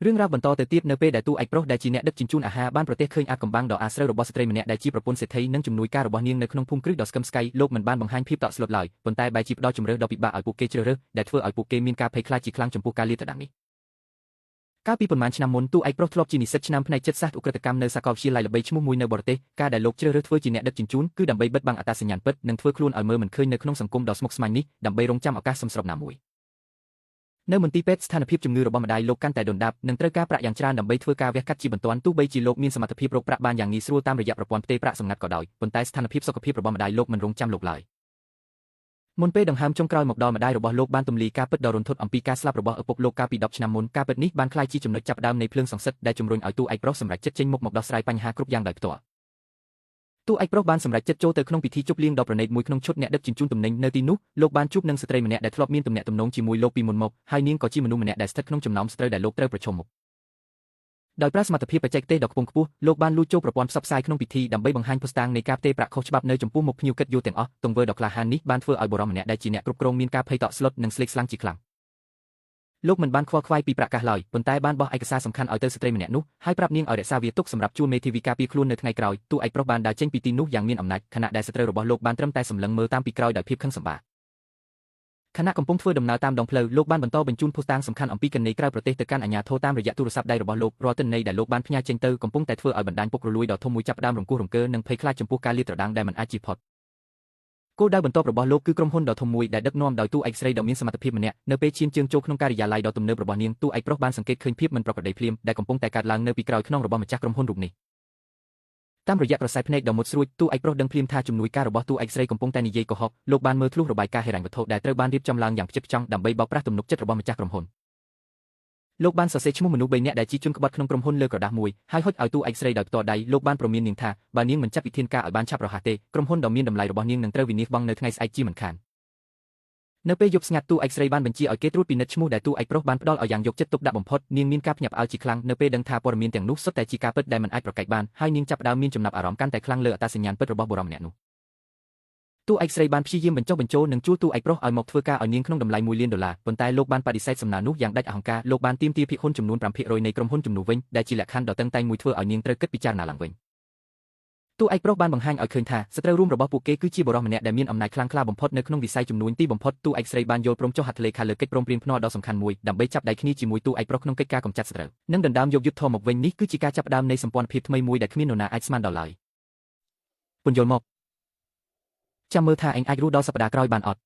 រឿងរ៉ាវបន្តទៅទៀតនៅពេលដែលតួឯកប្រុសដែលជាអ្នកដឹកជញ្ជូនអាហារបានប្រទះឃើញអាថ៌កំបាំងដ៏អាស្រូវរបស់ស្ត្រីម្នាក់ដែលជាប្រពន្ធសេដ្ឋីនិងជំនួយការរបស់នាងនៅក្នុងភូមិគ្រឹះដ៏ស្កឹមស្កៃលោកមិនបានបង្ហាញភាពតក់ស្លុតឡើយប៉ុន្តែបែរជាផ្ដល់ជម្រើសដ៏ពិបាកឲ្យពួកគេជ្រើសរើសដែលធ្វើឲ្យពួកគេមានការភ័យខ្លាចជាខ្លាំងចំពោះការលាតត្រដាងនេះកាលពីប៉ុន្មានឆ្នាំមុនតួឯកប្រុសធ្លាប់ជានិស្សិតឆ្នាំផ្នែកចិត្តសាស្ត្រឧក្រិដ្ឋកម្មនៅសាកលវិទ្យាល័យល្បីឈ្មោះមួយនៅបរទេសការដែលលោកជ្រើសរើសធ្វើជាអ្នកដឹកជញ្ជូនគឺដើម្បីបិទបាំងអត្តសញ្ញាណពិតនិងធ្វើខ្លួនឲ្យមើលមិនឃើញនៅក្នុងសង្គមដ៏ស្មុគស្មាញនេះដើម្បីរងចាំឱកាសសមស្របណាមួយនៅមន្ទីរពេទ្យស្ថានភាពជំងឺរបស់ម្ដាយលោកកាន់តែដុនដាបនិងត្រូវការប្រាក់យ៉ាងច្រើនដើម្បីធ្វើការវះកាត់ជាបន្ទាន់ទោះបីជាលោកមានសមត្ថភាពរកប្រាក់បានយ៉ាងងាយស្រួលតាមរយៈប្រព័ន្ធផ្ទេរប្រាក់សម្ងាត់ក៏ដោយប៉ុន្តែស្ថានភាពសុខភាពរបស់ម្ដាយលោកមិនរងចាំលោកឡើយមុនពេលដង្ហើមចុងក្រោយមកដល់ម្ដាយរបស់លោកបានទម្លាយការពិតដ៏រន្ធត់អំពីការស្លាប់របស់ឪពុកលោកកាលពី10ឆ្នាំមុនការពិតនេះបានក្លាយជាចំណុចចាប់ផ្ដើមនៃភ្លើងសង្សឹកដែលជំរុញឲ្យតួឯកប្រុសសម្រេចចិត្តចេញមុខមកដោះស្រាយបញ្ហាគ្រប់យ៉ាងដោយផ្ទាល់តួឯកប្រុសបានសម្រេចចិត្តចូលទៅក្នុងពិធីជប់លៀងដ៏ប្រណីតមួយក្នុងឈុតអ្នកដឹកជញ្ជូនទំនិញនៅទីនោះលោកបានជួបនឹងស្ត្រីម្នាក់ដែលធ្លាប់មានទំនាក់ទំនងជាមួយលោកពីមុនមកហើយនាងក៏ជាមនុស្សម្នាក់ដែលស្ថិតក្នុងចំណោមស្ត្រីដែលលោកត្រូវប្រឈមមុខដោយប្រើសមត្ថភាពបច្ចេកទេសដ៏ខ្ពង់ខ្ពស់លោកបានលួចចូលប្រព័ន្ធផ្សព្វផ្សាយក្នុងពិធីដើម្បីបង្ហាញភស្តុតាងនៃការផ្ទេរប្រាក់ខុសច្បាប់នៅចំពោះមុខភ្ញៀវកិត្តិយសទាំងអស់ទង្វើដ៏ក្លាហាននេះបានធ្វើឲ្យបុរសម្នាក់ដែលជាអ្នកគ្រប់គ្រងមានការភ័យតក់ស្លុតនិងស្លេកស្លាំងជាខ្លាំងលោកមិនបានខ្វល់ខ្វាយពីប្រាក់កាសឡើយប៉ុន្តែបានបោះឯកសារសំខាន់ឲ្យទៅស្ត្រីម្នាក់នោះហើយប្រាប់នាងឲ្យរក្សាវាទុកសម្រាប់ជួលមេធាវីការពារខ្លួននៅថ្ងៃក្រោយតួឯកប្រុសបានដើរចេញពីទីនោះយ៉ាងមានអំណាចខណៈដែលស្ត្រីរបស់លោកបានត្រឹមតែសម្លឹងមើលតាមពីក្រោយដោយភាពខឹងសម្បារខណៈកំពុងធ្វើដំណើរតាមដងផ្លូវលោកបានបន្តបញ្ជូនភស្តុតាងសំខាន់អំពីគណនីក្រៅប្រទេសទៅកាន់អាជ្ញាធរតាមរយៈទូរស័ព្ទដៃរបស់លោករាល់ទិន្នន័យដែលលោកបានផ្ញើចេញទៅកំពុងតែធ្វើឲ្យបណ្ដាញពុករលួយដ៏ធំមួយចាប់ផ្ដើមរង្គោះរង្គើនិងភ័យខ្លាចចំពោះការលាតត្រដាងដែលមិនអាចជៀសផុតគោលដៅបន្ទាប់របស់លោកគឺក្រុមហ៊ុនដ៏ធំមួយដែលដឹកនាំដោយតួឯកស្រីដ៏មានសមត្ថភាពម្នាក់នៅពេលឈានជើងចូលក្នុងការិយាល័យដ៏ទំនើបរបស់នាងតួឯកប្រុសបានសង្កេតឃើញភាពមិនប្រក្រតីភ្លាមដែលកំពុងតែកើតឡើងនៅពីក្រោយខ្នងរបស់ម្ចាស់ក្រុមហ៊ុនរូបនេះតាមរយៈប្រស័យភ្នែកដ៏មុតស្រួចតួឯកប្រុសដឹងភ្លាមថាជំនួយការរបស់តួឯកស្រីកំពុងតែនិយាយកុហកលោកបានមើលធ្លុះរបាយការណ៍ហិរញ្ញវត្ថុដែលត្រូវបានរៀបចំឡើងយ៉ាងផ្ចិតផ្ចង់ដើម្បីបោកប្រាស់ទំនុកចិត្តរបស់ម្ចាស់ក្រុមហ៊ុនលោកបានសរសេរឈ្មោះមនុស្ស3នាក់ដែលជាជនក្បត់ក្នុងក្រុមហ៊ុនលើក្រដាសមួយហើយហុចឲ្យតួឯកស្រីដោយផ្ទាល់ដៃលោកបានព្រមាននាងថាបើនាងមិនចាត់វិធានការឲ្យបានឆាប់រហ័សទេក្រុមហ៊ុនដ៏មានតម្លៃរបស់នាងនឹងត្រូវវិនាសបង់នៅថ្ងៃស្អែកជាមិនខាននៅពេលយប់ស្ងាត់តួឯកស្រីបានបញ្ជាឲ្យគេត្រួតពិនិត្យឈ្មោះដែលតួឯកប្រុសបានផ្ដល់ឲ្យយ៉ាងយកចិត្តទុកដាក់បំផុតនាងមានការភ្ញាក់ផ្អើលជាខ្លាំងនៅពេលដឹងថាព័ត៌មានទាំងនោះសុទ្ធតែជាការពិតដែលមិនអាចប្រកែកបានហើយនាងចាប់ផ្ដើមមានចំណាប់អារម្មណ៍កាន់តែខ្លាំងលើអត្តសញ្ញាណពិតរបស់បុរសម្នាក់នោះតួឯកស្រីបានព្យាយាមបញ្ចុះបញ្ចូលនិងជួលតួឯកប្រុសឲ្យមកធ្វើការឲ្យនាងក្នុងតម្លៃ$1 លានប៉ុន្តែលោកបានបដិសេធសំណើនោះយ៉ាងដាច់អហង្ការលោកបានទាមទារភាគហ៊ុនចំនួន5%នៃក្រុមហ៊ុនជំនួសវិញដែលជាលក្ខខណ្ឌដ៏តឹងតែងមួយធ្វើឲ្យនាងត្រូវគិតពិចារណាឡើងវិញតួឯកប្រុសបានបង្ហាញឲ្យឃើញថាសត្រូវរួមរបស់ពួកគេគឺជាបុរសម្នាក់ដែលមានអំណាចខ្លាំងក្លាបំផុតនៅក្នុងវិស័យជំនួញទីបំផុតតួឯកស្រីបានយល់ព្រមចុះហត្ថលេខាលើកិច្ចព្រមព្រៀងភ្នាល់ដ៏សំខាន់មួយដើម្បីចាប់ដៃគ្នាជាមួយតួឯកប្រុសក្នុងកិច្ចការកម្ចាត់សត្រូវនិងដណ្ដើមយកយុទ្ធធម៌មកវិញនេះគឺជាការចាប់ផ្ដើមនៃសម្ព័ន្ធភាពថ្មីមួយដែលគ្មាននរណាអាចស្មានដល់ឡើយពន្យល់មកចាំមើលថាឯងអាចរស់ដល់សប្តាហ៍ក្រោយបានអត់